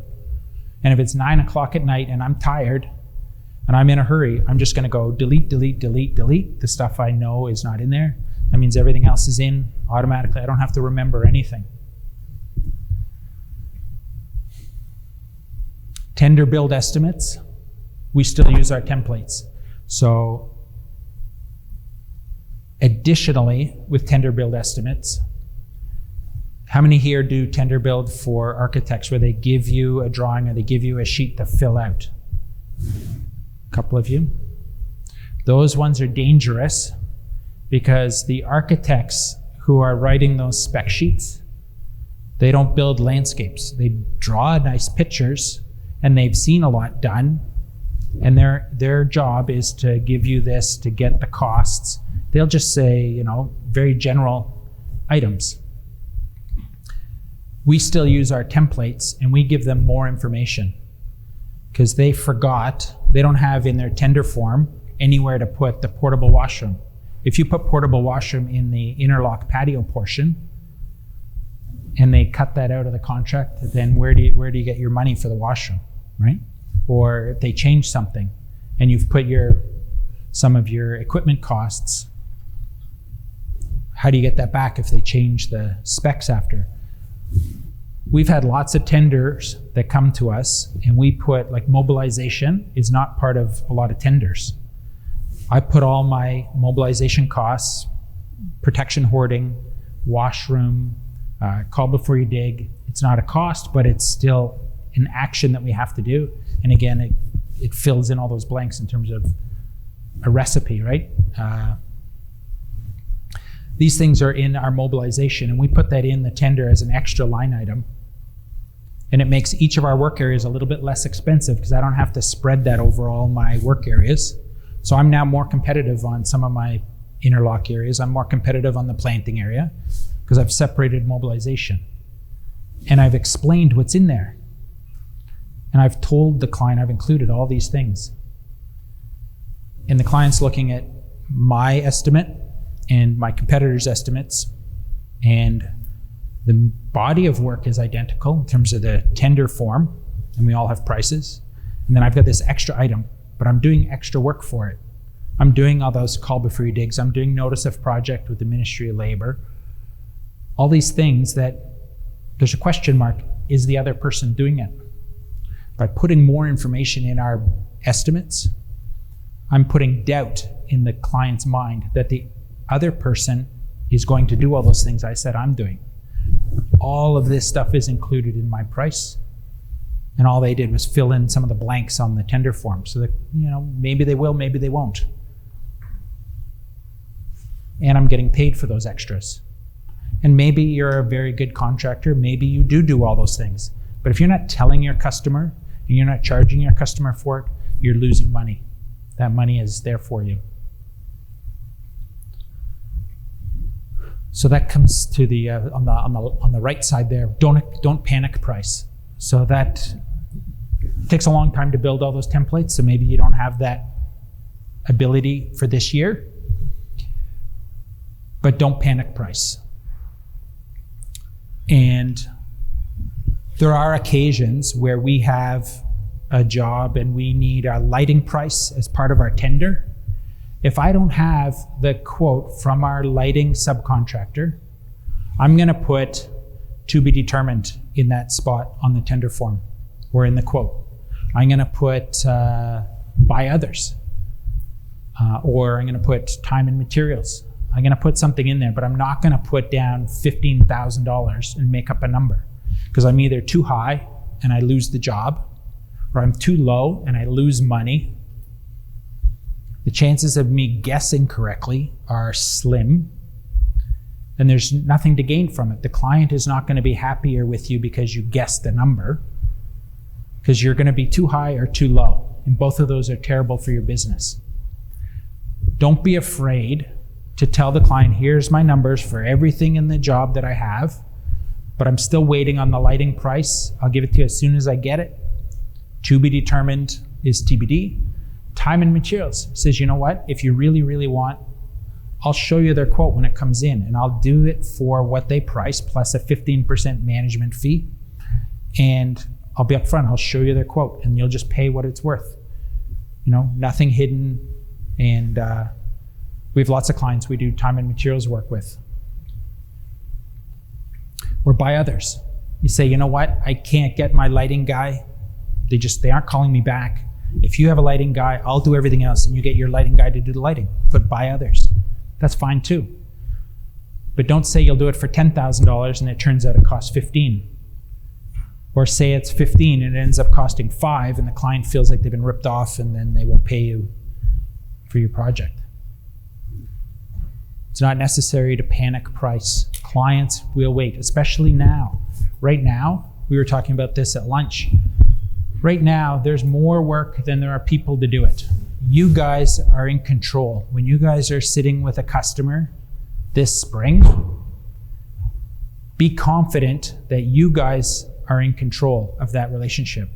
And if it's 9 o'clock at night and I'm tired and I'm in a hurry, I'm just going to go delete the stuff I know is not in there. That means everything else is in automatically. I don't have to remember anything. Tender build estimates, we still use our templates. So additionally, with tender build estimates, how many here do tender build for architects where they give you a drawing or they give you a sheet to fill out? A couple of you. Those ones are dangerous because the architects who are writing those spec sheets, they don't build landscapes. They draw nice pictures and they've seen a lot done, and their job is to give you this to get the costs. They'll just say, very general items. We still use our templates and we give them more information because they don't have in their tender form anywhere to put the portable washroom. If you put portable washroom in the interlock patio portion and they cut that out of the contract, then where do you get your money for the washroom, right? or if they change something and you've put some of your equipment costs, how do you get that back if they change the specs after? We've had lots of tenders that come to us, and we put, like, mobilization is not part of a lot of tenders. I put all my mobilization costs, protection hoarding, washroom, call before you dig. It's not a cost, but it's still an action that we have to do. And again, it fills in all those blanks in terms of a recipe, right? These things are in our mobilization, and we put that in the tender as an extra line item. And it makes each of our work areas a little bit less expensive because I don't have to spread that over all my work areas. So I'm now more competitive on some of my interlock areas. I'm more competitive on the planting area because I've separated mobilization. And I've explained what's in there. And I've told the client I've included all these things. And the client's looking at my estimate and my competitor's estimates, and the body of work is identical in terms of the tender form, and we all have prices. And then I've got this extra item, but I'm doing extra work for it. I'm doing all those call before you digs. I'm doing notice of project with the Ministry of Labor. All these things that there's a question mark, is the other person doing it? By putting more information in our estimates, I'm putting doubt in the client's mind that the other person is going to do all those things I said I'm doing. All of this stuff is included in my price, and all they did was fill in some of the blanks on the tender form so that, maybe they will, maybe they won't. And I'm getting paid for those extras. And maybe you're a very good contractor, maybe you do all those things. But if you're not telling your customer and you're not charging your customer for it, you're losing money. That money is there for you. So that comes to the on the right side there. Don't panic price. So that takes a long time to build all those templates. So maybe you don't have that ability for this year. But don't panic price. And there are occasions where we have a job and we need a lighting price as part of our tender. If I don't have the quote from our lighting subcontractor, I'm going to put to be determined in that spot on the tender form or in the quote. I'm going to put by others, or I'm going to put time and materials. I'm going to put something in there, but I'm not going to put down $15,000 and make up a number, because I'm either too high and I lose the job, or I'm too low and I lose money. The chances of me guessing correctly are slim, and there's nothing to gain from it. The client is not going to be happier with you because you guessed the number, because you're going to be too high or too low, and both of those are terrible for your business. Don't be afraid to tell the client, here's my numbers for everything in the job that I have, but I'm still waiting on the lighting price. I'll give it to you as soon as I get it. To be determined is TBD. Time and materials says, you know what? If you really, really want, I'll show you their quote when it comes in, and I'll do it for what they price plus a 15% management fee. And I'll be upfront. I'll show you their quote, and you'll just pay what it's worth. Nothing hidden. And we have lots of clients we do time and materials work with. Or by others. You say, you know what? I can't get my lighting guy. They aren't calling me back. If you have a lighting guy, I'll do everything else, and you get your lighting guy to do the lighting. But by others. That's fine too. But don't say you'll do it for $10,000 and it turns out it costs $15,000. Or say it's $15,000 and it ends up costing $5,000 and the client feels like they've been ripped off, and then they won't pay you for your project. It's not necessary to panic price. Clients will wait, especially now. Right now, we were talking about this at lunch. Right now, there's more work than there are people to do it. You guys are in control. When you guys are sitting with a customer this spring, be confident that you guys are in control of that relationship.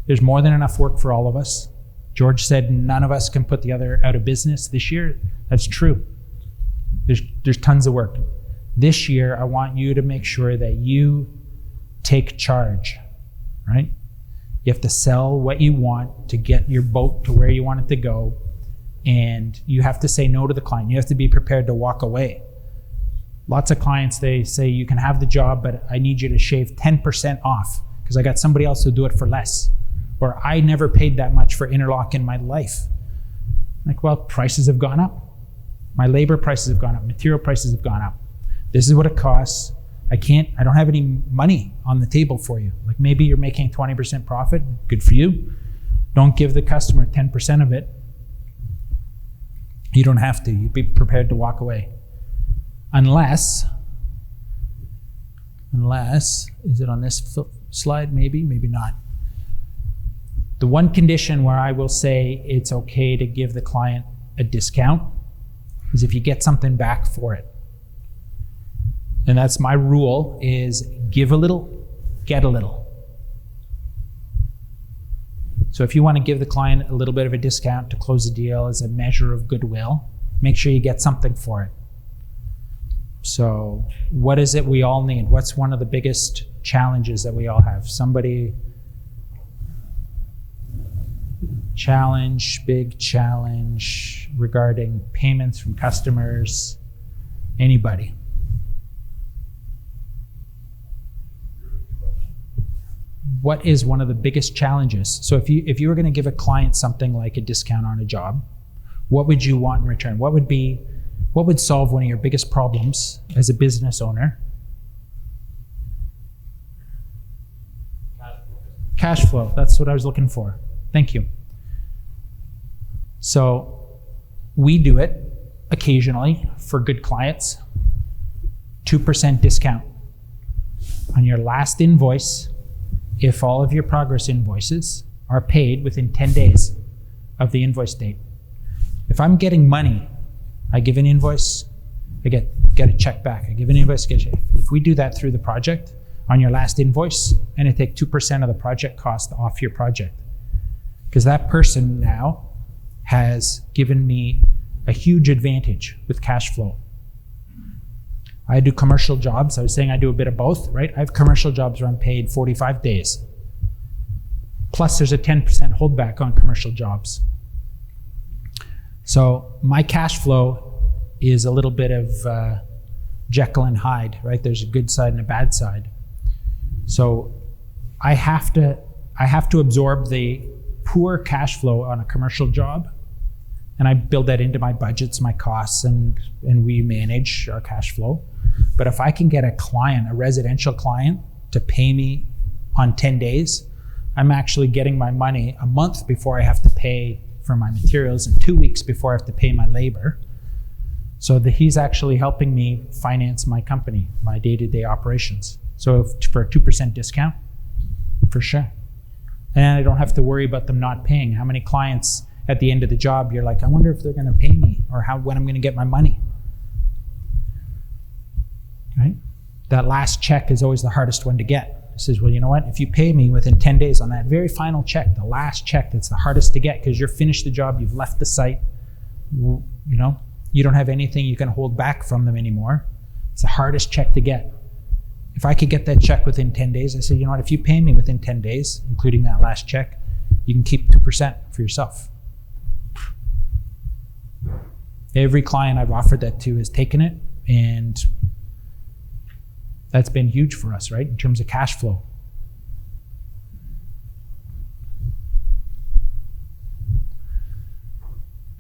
There's more than enough work for all of us. George said none of us can put the other out of business this year. That's true. There's tons of work. This year, I want you to make sure that you take charge, right? You have to sell what you want to get your boat to where you want it to go. And you have to say no to the client. You have to be prepared to walk away. Lots of clients, they say, you can have the job, but I need you to shave 10% off because I got somebody else who'll do it for less. Or I never paid that much for interlock in my life. Like, well, prices have gone up. My labor prices have gone up. Material prices have gone up. This is what it costs. I don't have any money on the table for you. Like, maybe you're making 20% profit. Good for you. Don't give the customer 10% of it. You don't have to. You be prepared to walk away. Unless, is it on this slide? Maybe not. The one condition where I will say it's okay to give the client a discount is if you get something back for it. And that's my rule, is give a little, get a little. So if you want to give the client a little bit of a discount to close a deal as a measure of goodwill, make sure you get something for it. So what is it we all need? What's one of the biggest challenges that we all have? Big challenge regarding payments from customers. Anybody? What is one of the biggest challenges? So if you were going to give a client something like a discount on a job, what would you want in return? What would solve one of your biggest problems as a business owner? Cash flow. That's what I was looking for. Thank you. So we do it occasionally for good clients. 2% discount on your last invoice if all of your progress invoices are paid within 10 days of the invoice date. If I'm getting money, I give an invoice, I get a check back. I give an invoice, get a check. If we do that through the project on your last invoice, and I take 2% of the project cost off your project, because that person now has given me a huge advantage with cash flow. I do commercial jobs. I was saying I do a bit of both, right? I have commercial jobs where I'm paid 45 days. Plus there's a 10% holdback on commercial jobs. So my cash flow is a little bit of Jekyll and Hyde, right? There's a good side and a bad side. So I have to absorb the poor cash flow on a commercial job, and I build that into my budgets, my costs, and we manage our cash flow. But if I can get a residential client to pay me on 10 days, I'm actually getting my money a month before I have to pay for my materials and 2 weeks before I have to pay my labor. So he's actually helping me finance my company, my day-to-day operations. So for a 2% discount, for sure. And I don't have to worry about them not paying. How many clients at the end of the job, you're like, I wonder if they're going to pay me, or when I'm going to get my money. Right? That last check is always the hardest one to get. It says, well, you know what? If you pay me within 10 days on that very final check, the last check, that's the hardest to get because you're finished the job, you've left the site, you don't have anything you can hold back from them anymore. It's the hardest check to get. If I could get that check within 10 days, I say, you know what? If you pay me within 10 days, including that last check, you can keep 2% for yourself. Every client I've offered that to has taken it, and that's been huge for us, right? In terms of cash flow.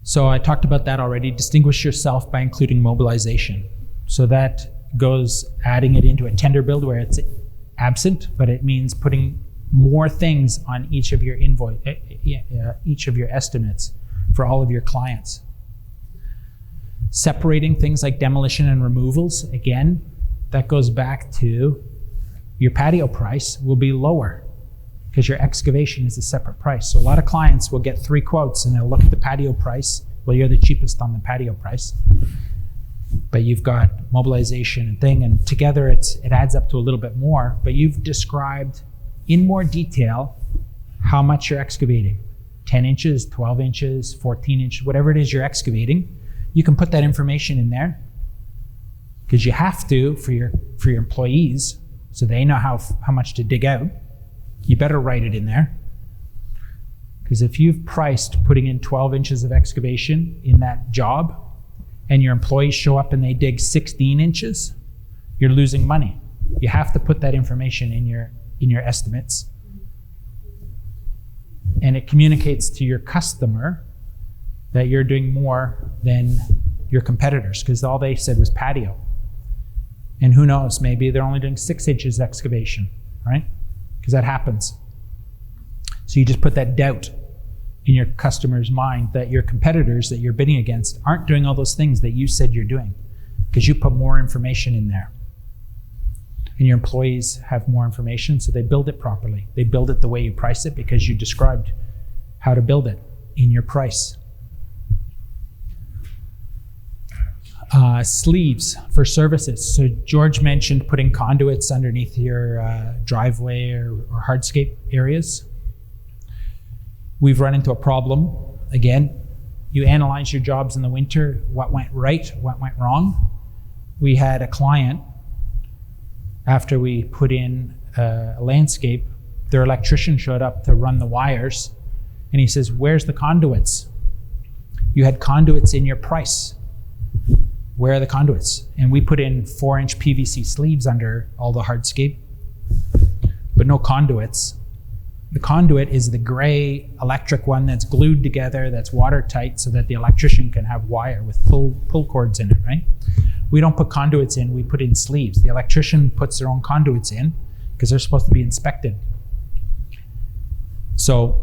So I talked about that already. Distinguish yourself by including mobilization. So that goes adding it into a tender build where it's absent, but it means putting more things on each of your each of your estimates for all of your clients. Separating things like demolition and removals, again, that goes back to your patio price will be lower because your excavation is a separate price. So a lot of clients will get 3 quotes and they'll look at the patio price. Well, you're the cheapest on the patio price, but you've got mobilization and thing, and together it adds up to a little bit more, but you've described in more detail how much you're excavating. 10 inches, 12 inches, 14 inches, whatever it is you're excavating. You can put that information in there because you have to for your employees so they know how much to dig out. You better write it in there. Because if you've priced putting in 12 inches of excavation in that job, and your employees show up and they dig 16 inches, you're losing money. You have to put that information in your estimates. And it communicates to your customer that you're doing more than your competitors, because all they said was patio. And who knows, maybe they're only doing 6 inches excavation, right? Because that happens. So you just put that doubt in your customer's mind that your competitors that you're bidding against aren't doing all those things that you said you're doing, because you put more information in there. And your employees have more information, so they build it properly. They build it the way you price it because you described how to build it in your price. Sleeves for services. So George mentioned putting conduits underneath your driveway or hardscape areas. We've run into a problem. Again, you analyze your jobs in the winter, what went right, what went wrong. We had a client, after we put in a landscape, their electrician showed up to run the wires, and he says, "Where's the conduits? You had conduits in your price. Where are the conduits?" And we put in 4-inch PVC sleeves under all the hardscape, but no conduits. The conduit is the gray electric one that's glued together, that's watertight, so that the electrician can have wire with pull cords in it, right? We don't put conduits in, we put in sleeves. The electrician puts their own conduits in because they're supposed to be inspected. So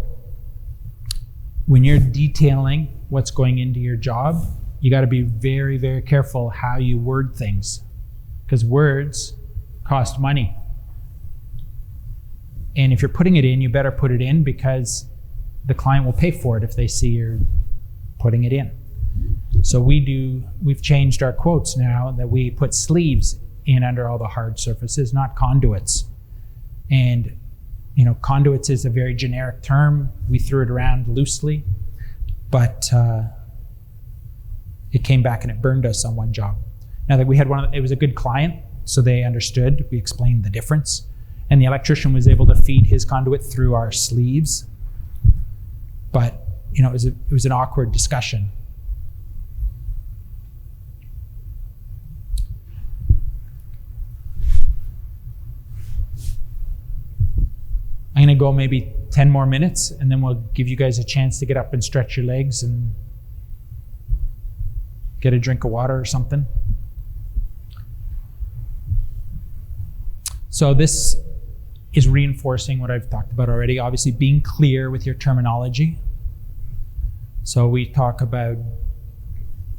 when you're detailing what's going into your job, you got to be very, very careful how you word things, because words cost money. And if you're putting it in, you better put it in, because the client will pay for it if they see you're putting it in. So we've changed our quotes now that we put sleeves in under all the hard surfaces, not conduits. And conduits is a very generic term. We threw it around loosely, but it came back and it burned us on one job. Now that we had it was a good client, so they understood. We explained the difference. And the electrician was able to feed his conduit through our sleeves. But, it was an awkward discussion. I'm going to go maybe 10 more minutes, and then we'll give you guys a chance to get up and stretch your legs and get a drink of water or something. So this is reinforcing what I've talked about already. Obviously, being clear with your terminology. So we talk about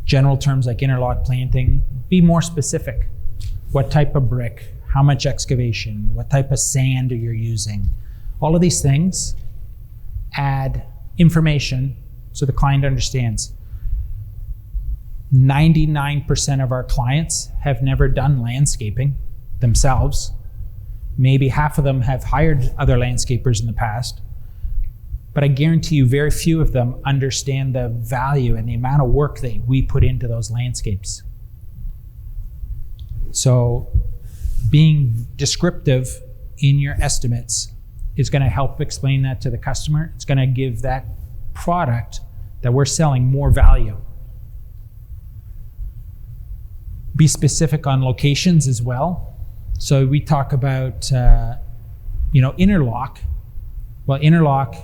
general terms like interlock planting. Be more specific. What type of brick? How much excavation? What type of sand are you using? All of these things add information so the client understands. 99% of our clients have never done landscaping themselves. Maybe half of them have hired other landscapers in the past, but I guarantee you very few of them understand the value and the amount of work that we put into those landscapes. So being descriptive in your estimates is going to help explain that to the customer. It's going to give that product that we're selling more value. Be specific on locations as well. So we talk about, interlock. Well, interlock,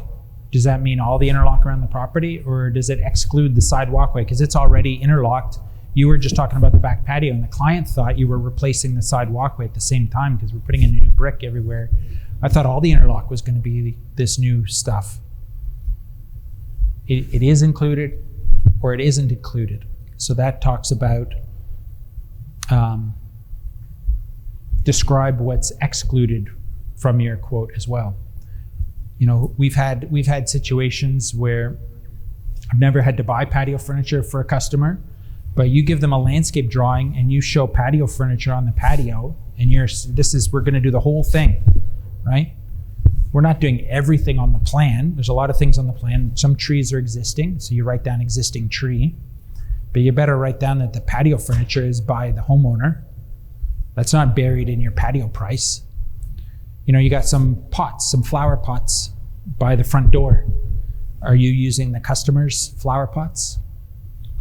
does that mean all the interlock around the property, or does it exclude the side walkway? Because it's already interlocked. You were just talking about the back patio, and the client thought you were replacing the side walkway at the same time because we're putting in a new brick everywhere. I thought all the interlock was going to be this new stuff. It is included, or it isn't included. So that talks about describe what's excluded from your quote as well. We've had situations where I've never had to buy patio furniture for a customer, but you give them a landscape drawing and you show patio furniture on the patio, and we're going to do the whole thing, right? We're not doing everything on the plan. There's a lot of things on the plan. Some trees are existing, so you write down existing tree, but you better write down that the patio furniture is by the homeowner. That's not buried in your patio price. You got some pots, some flower pots by the front door. Are you using the customer's flower pots?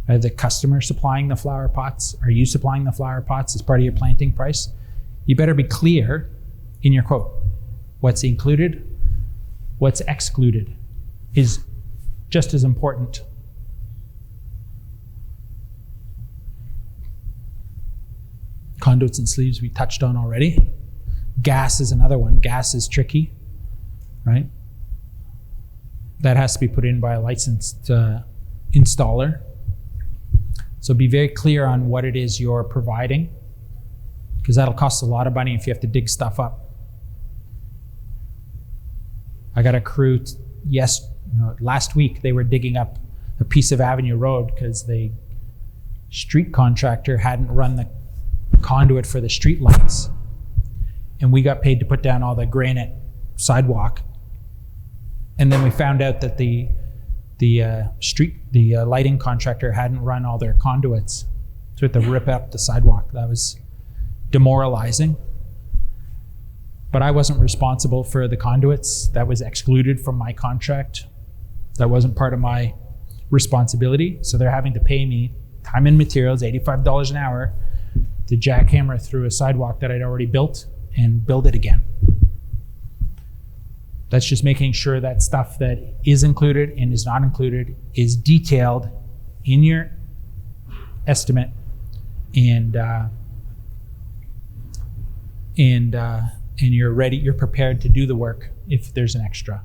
Are the customer supplying the flower pots? Are you supplying the flower pots as part of your planting price? You better be clear in your quote. What's included, what's excluded is just as important. Conduits and sleeves we touched on already. Gas is another one. Gas is tricky, right? That has to be put in by a licensed installer. So be very clear on what it is you're providing, because that'll cost a lot of money if you have to dig stuff up. I got a crew last week, they were digging up a piece of Avenue Road because the street contractor hadn't run the conduit for the street lights. And we got paid to put down all the granite sidewalk. And then we found out that the lighting contractor hadn't run all their conduits. So we had to rip up the sidewalk. That was demoralizing. But I wasn't responsible for the conduits. That was excluded from my contract. That wasn't part of my responsibility. So they're having to pay me time and materials, $85 an hour, to jackhammer through a sidewalk that I'd already built and build it again. That's just making sure that stuff that is included and is not included is detailed in your estimate, and you're ready, you're prepared to do the work if there's an extra.